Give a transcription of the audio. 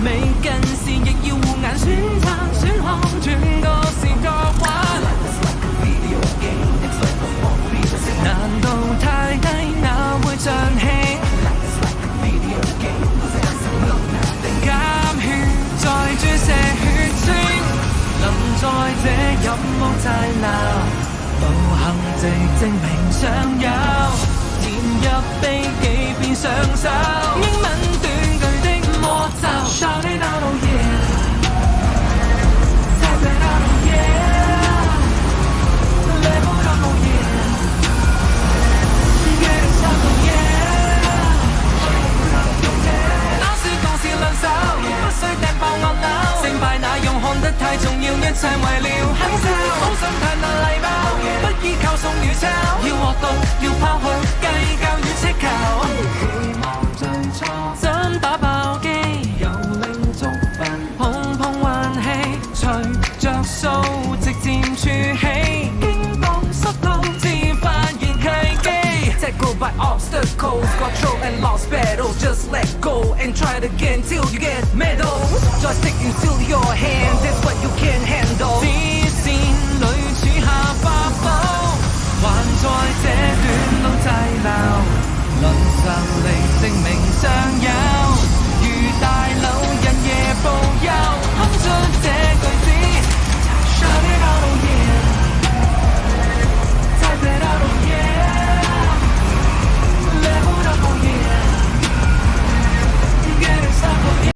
未近視亦要護眼選擇選項，轉個視覺玩。難度太低，哪會漲起？減血再注射血清，能在這入屋大鬧，道行直證明尚有，填入秘技變上手，英文短句的魔咒 ，Shout it out oh yeah，Type it out oh yeah，Level up oh yeah，Get it up oh yeah，打輸共是兩手，不需掟爆按鈕，勝敗那樣看得太重要，一切為了享受，好想太難禮貌，不依靠送與抄，要獲得要拋去計較與奢求，期望最初真打爆機，由零逐分碰碰運氣，隨着數直漸儲起，驚動失到自發現契機。Take go by obstacles, got through and lost battles. Just let go and try it again till you get medals. Joystick in still your hand, that's what you can handle. 視線裏處下法寶，還在這段路滯留，論實力證明尚有。